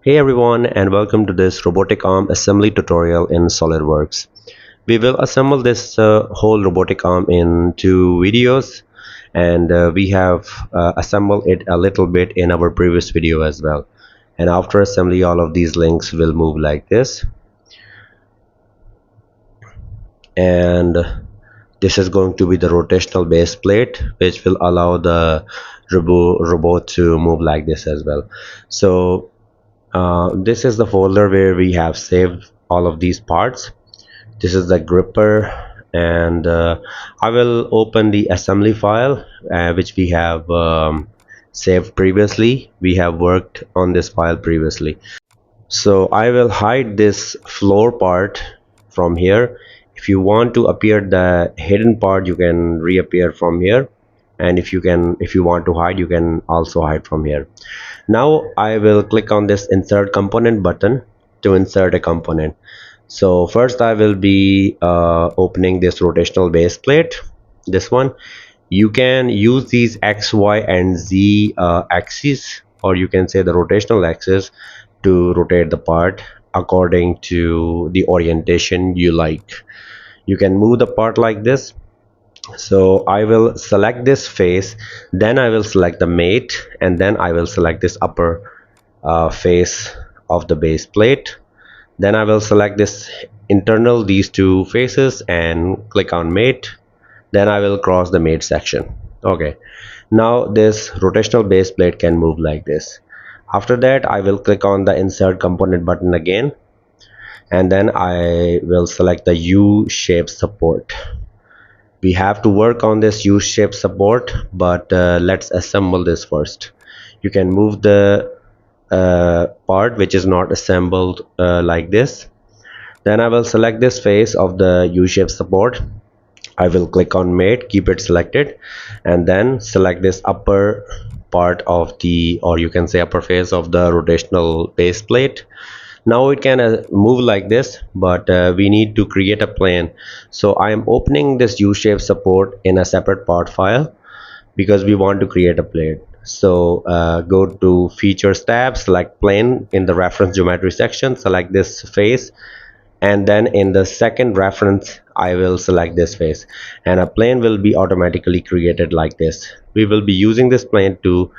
Hey everyone, and welcome to this robotic arm assembly tutorial in SolidWorks. We will assemble this whole robotic arm in two videos, and we have assembled it a little bit in our previous video as well. And after assembly, all of these links will move like this, and this is going to be the rotational base plate, which will allow the robot to move like this as well. So this is the folder where we have saved all of these parts. This is the gripper, and I will open the assembly file which we have saved previously. We have worked on this file previously, so I will hide this floor part from here. If you want to appear the hidden part, you can reappear from here, and if you want to hide, you can also hide from here. Now I will click on this insert component button to insert a component. So first I will be opening this rotational base plate, this one. You can use these X, Y and Z axes, or you can say the rotational axis, to rotate the part according to the orientation you like. You can move the part like this. So I will select this face, then I will select the mate, and then I will select this upper face of the base plate. Then I will select this internal, these two faces, and click on mate. Then I will cross the mate section. Okay, now this rotational base plate can move like this. After that, I will click on the insert component button again, and then I will select the U-shaped support. We have to work on this U-shaped support, but let's assemble this first. You can move the part which is not assembled like this. Then I will select this face of the U-shaped support. I will click on mate, keep it selected, and then select this upper part of the, or you can say upper face of the rotational base plate. Now it can move like this, but we need to create a plane. So I am opening this U-shaped support in a separate part file because we want to create a plane. So go to features tab, select plane in the reference geometry section, select this face, and then in the second reference I will select this face, and a plane will be automatically created like this. We will be using this plane to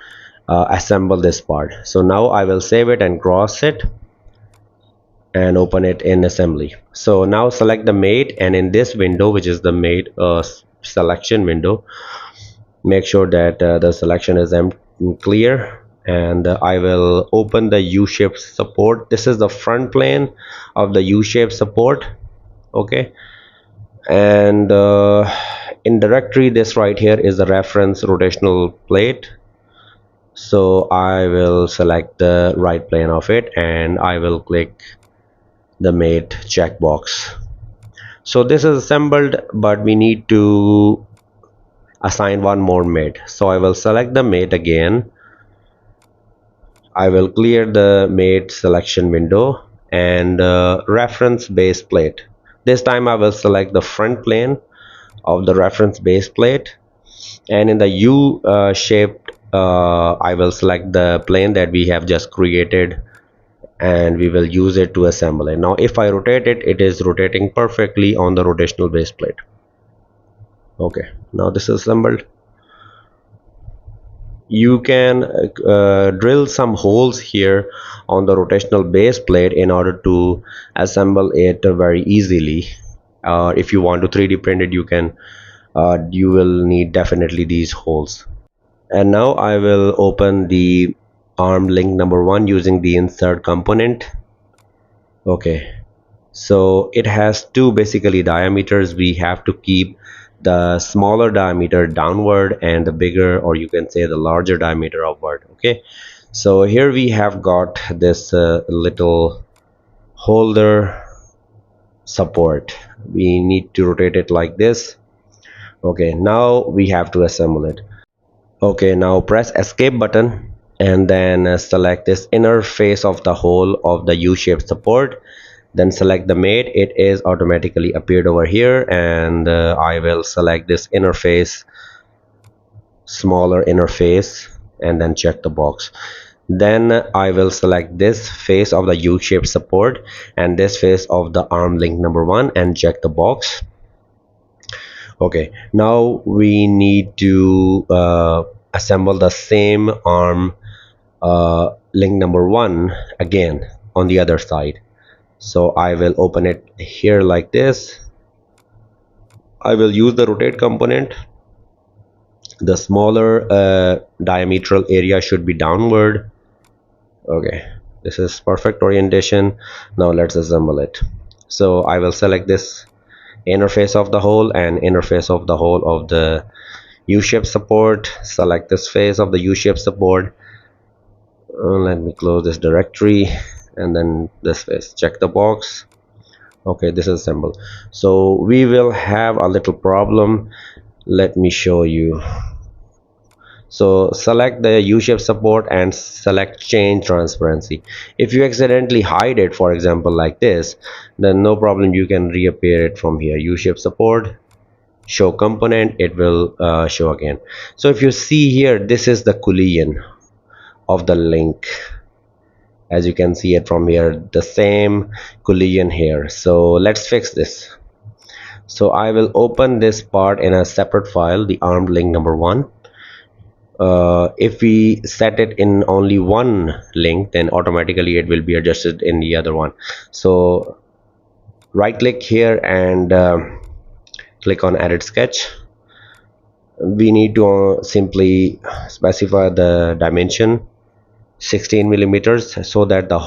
assemble this part. So now I will save it and cross it and open it in assembly. So now select the mate, and in this window, which is the mate selection window, make sure that the selection is clear, and I will open the U-shaped support. This is the front plane of the U-shaped support. Okay, and in directory, this right here is the reference rotational plate. So I will select the right plane of it, and I will click the mate checkbox. So this is assembled, but we need to assign one more mate. So I will select the mate again. I will clear the mate selection window, and reference base plate. This time I will select the front plane of the reference base plate, and in the U shaped I will select the plane that we have just created, and we will use it to assemble it. Now if I rotate it, it is rotating perfectly on the rotational base plate. Okay, now this is assembled. You can drill some holes here on the rotational base plate in order to assemble it very easily. If you want to 3D print it, you will need definitely these holes. And now I will open the arm link number 1 using the insert component. Okay, so it has two basically diameters. We have to keep the smaller diameter downward and the bigger, or you can say the larger diameter upward. Okay, so here we have got this little holder support. We need to rotate it like this. Okay, now we have to assemble it. Okay, now press escape button, and then select this inner face of the hole of the U-shaped support. Then select the mate. It is automatically appeared over here, and I will select this interface, smaller interface, and then check the box. Then I will select this face of the U-shaped support and this face of the arm link number 1 and check the box. Okay, now we need to assemble the same arm link number 1 again on the other side. So I will open it here like this. I will use the rotate component. The smaller diametral area should be downward. Okay, this is perfect orientation. Now let's assemble it. So I will select this interface of the hole and interface of the hole of the U-shaped support. Select this face of the U-shaped support. Let me close this directory and then this face. Check the box. Okay, this is assembled. So we will have a little problem. Let me show you. So select the U-shape support and select change transparency. If you accidentally hide it, for example like this, then no problem, you can reappear it from here. U-shape support, show component, it will show again. So if you see here, this is the collision of the link. As you can see it from here, the same collision here. So let's fix this. So I will open this part in a separate file, the armed link number 1. If we set it in only one link, then automatically it will be adjusted in the other one. So right click here and click on edit sketch. We need to simply specify the dimension 16 millimeters so that the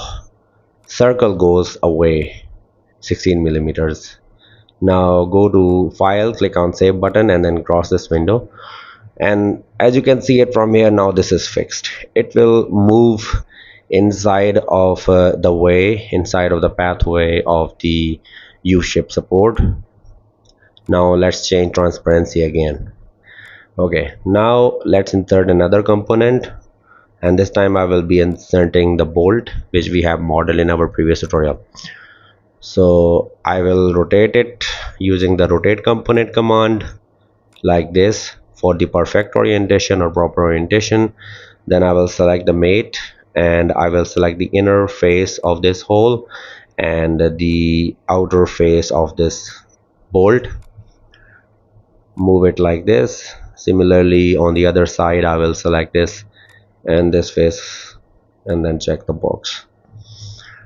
circle goes away 16 millimeters. Now go to file, click on save button and then cross this window. And as you can see it from here, now this is fixed. It will move inside of inside of the pathway of the U-shaped support. Now let's change transparency again. Okay, now let's insert another component, and this time I will be inserting the bolt which we have modeled in our previous tutorial. So I will rotate it using the rotate component command like this for the perfect orientation or proper orientation. Then I will select the mate and I will select the inner face of this hole and the outer face of this bolt. Move it like this. Similarly on the other side I will select this and this face and then check the box.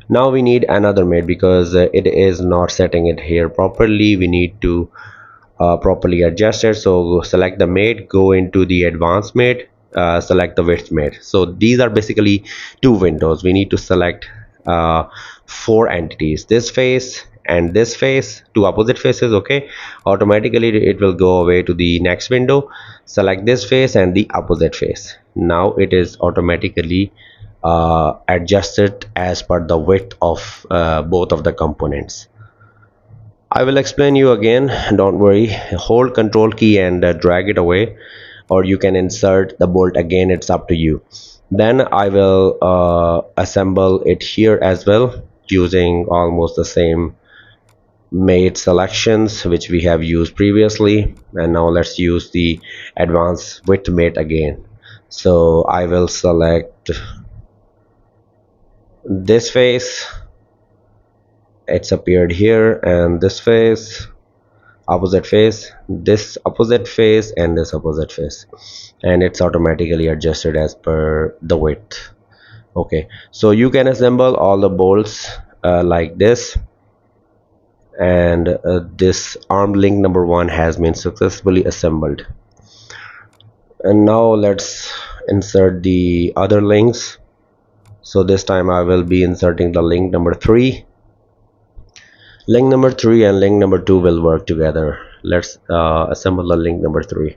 Now we need another mate because it is not setting it here properly. We need to properly adjusted. So select the mate, go into the advanced mate, select the width mate. So these are basically two windows. We need to select 4 entities, this face and this face, two opposite faces. Okay, automatically it will go away to the next window. Select this face and the opposite face. Now it is automatically adjusted as per the width of both of the components. I will explain you again, don't worry. Hold control key and drag it away, or you can insert the bolt again, it's up to you. Then I will assemble it here as well using almost the same mate selections which we have used previously. And now let's use the advanced width mate again. So I will select this face, it's appeared here, and this face, opposite face, this opposite face and this opposite face, and it's automatically adjusted as per the width. Okay, so you can assemble all the bolts like this, and this arm link number 1 has been successfully assembled. And now let's insert the other links. So this time I will be inserting the link number 3. Link number 3 and link number 2 will work together. Let's assemble the link number 3.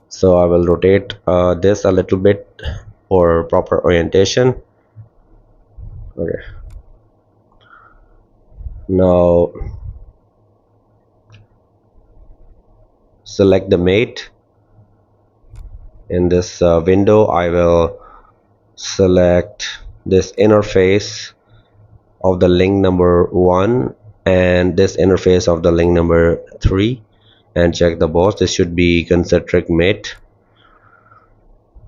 So I will rotate this a little bit for proper orientation. Okay, now select the mate. In this window I will select this interface of the link number 1 and this interface of the link number 3 and check the box. This should be concentric mate.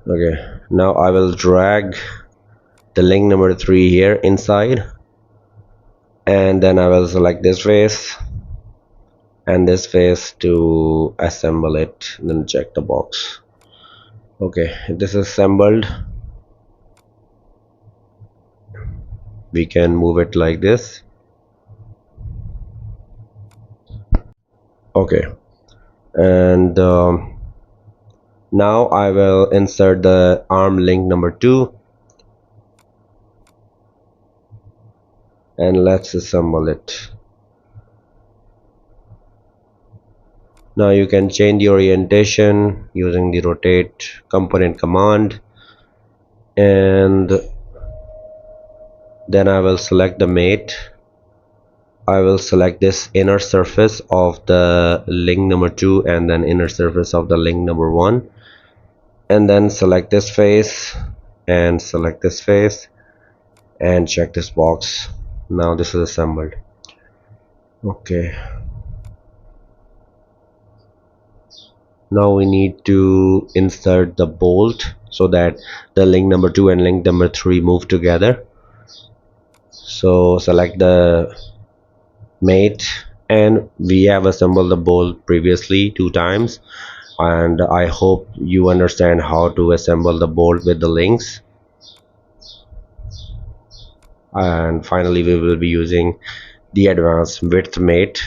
Okay, now I will drag the link number 3 here inside, and then I will select this face and this face to assemble it, then check the box. Okay, this is assembled. We can move it like this. Okay, and now I will insert the arm link number 2, and let's assemble it. Now you can change the orientation using the rotate component command, and then I will select the mate. I will select this inner surface of the link number 2 and then inner surface of the link number 1, and then select this face and select this face and check this box. Now this is assembled. Okay, now we need to insert the bolt so that the link number 2 and link number 3 move together. So select the mate, and we have assembled the bolt previously 2 times, and I hope you understand how to assemble the bolt with the links. And finally we will be using the advanced width mate,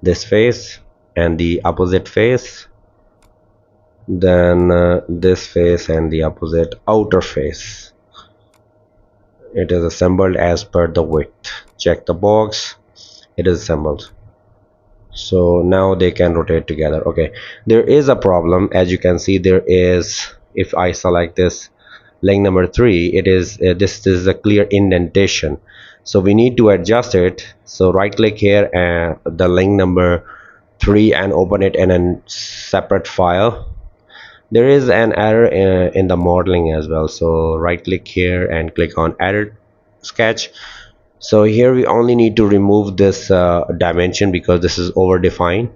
this face and the opposite face, then this face and the opposite outer face. It is assembled as per the width. Check the box, it is assembled. So now they can rotate together. Okay, there is a problem. As you can see, there is, if I select this link number 3, it is this is a clear indentation, so we need to adjust it. So right click here and the link number 3 and open it in a separate file. There is an error in the modeling as well, so right click here and click on edit sketch. So here we only need to remove this dimension because this is over defined.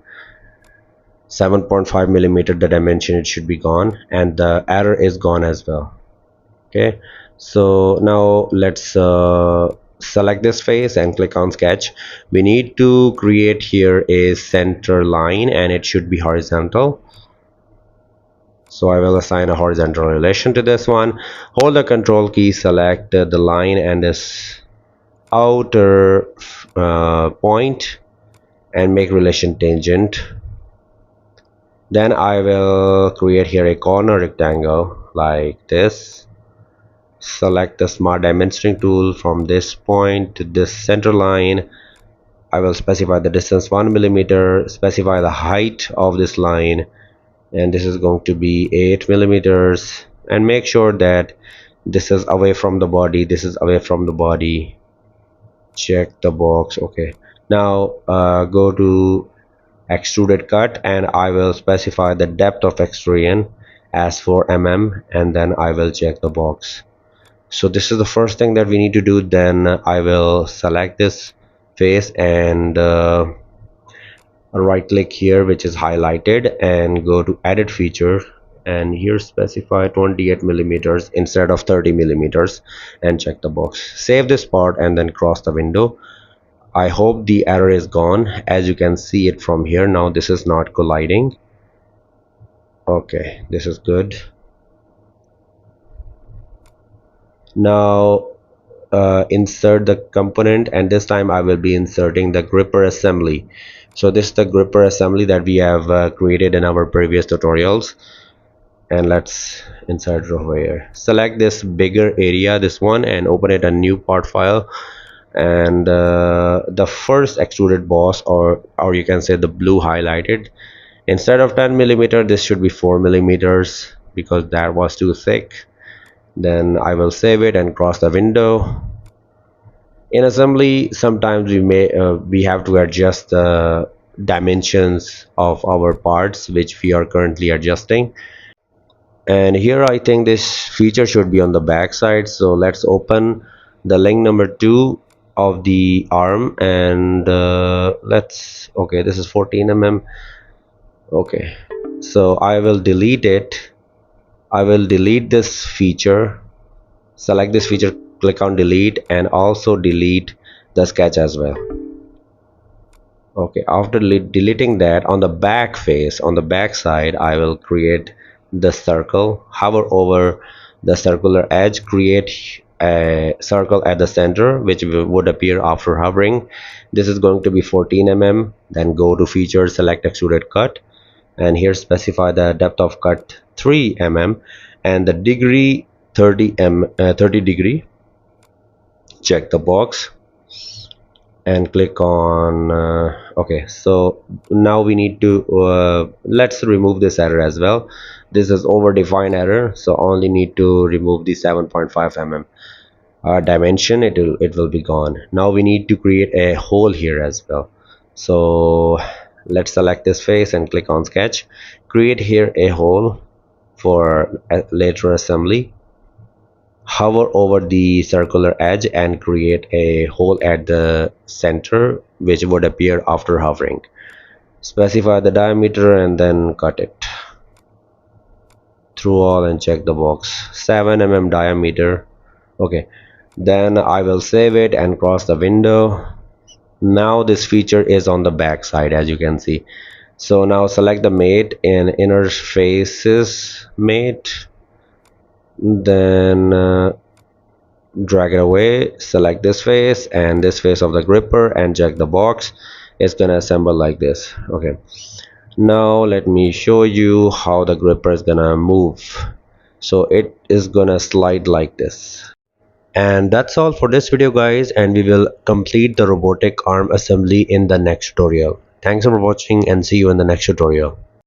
7.5 millimeter the dimension, it should be gone, and the error is gone as well. Okay, so now let's select this face and click on sketch. We need to create here a center line and it should be horizontal. So I will assign a horizontal relation to this one. Hold the control key, select the line and this outer point and make relation tangent. Then I will create here a corner rectangle like this. Select the smart dimensioning tool from this point to this center line. I will specify the distance 1 millimeter, specify the height of this line, and this is going to be 8 millimeters, and make sure that this is away from the body, this is away from the body. Check the box. Okay, now go to extruded cut and I will specify the depth of extrusion as 4 mm, and then I will check the box. So this is the first thing that we need to do. Then I will select this face and right click here which is highlighted and go to edit feature, and here specify 28 millimeters instead of 30 millimeters and check the box. Save this part and then cross the window. I hope the error is gone. As you can see it from here, now this is not colliding. Okay, this is good. Now insert the component, and this time I will be inserting the gripper assembly. So this is the gripper assembly that we have created in our previous tutorials, and let's insert it over here. Select this bigger area, this one, and open it a new part file, and the first extruded boss, or you can say the blue highlighted, instead of 10 millimeter this should be 4 millimeters because that was too thick. Then I will save it and cross the window. In assembly sometimes we have to adjust the dimensions of our parts, which we are currently adjusting, and here I think this feature should be on the back side. So let's open the link number 2 of the arm, and okay, this is 14 mm. Okay, so I will delete it. I will delete this feature, select this feature, click on delete and also delete the sketch as well. Okay, after deleting that, on the back face, on the back side, I will create the circle, hover over the circular edge, create a circle at the center which would appear after hovering. This is going to be 14 mm. Then go to feature, select extruded cut, and here specify the depth of cut 3 mm and the degree 30 degree. Check the box and click on okay, so now we need to let's remove this error as well. This is over defined error, so only need to remove the 7.5 mm dimension. It will be gone. Now we need to create a hole here as well. So let's select this face and click on sketch, create here a hole for later assembly. Hover over the circular edge and create a hole at the center which would appear after hovering. Specify the diameter and then cut it through all and check the box. 7 mm diameter. Okay, then I will save it and cross the window. Now this feature is on the back side, as you can see. So now select the mate in inner faces mate, then drag it away, select this face and this face of the gripper and check the box. It's gonna assemble like this. Okay, now let me show you how the gripper is gonna move. So it is gonna slide like this. And that's all for this video guys, and we will complete the robotic arm assembly in the next tutorial. Thanks for watching and see you in the next tutorial.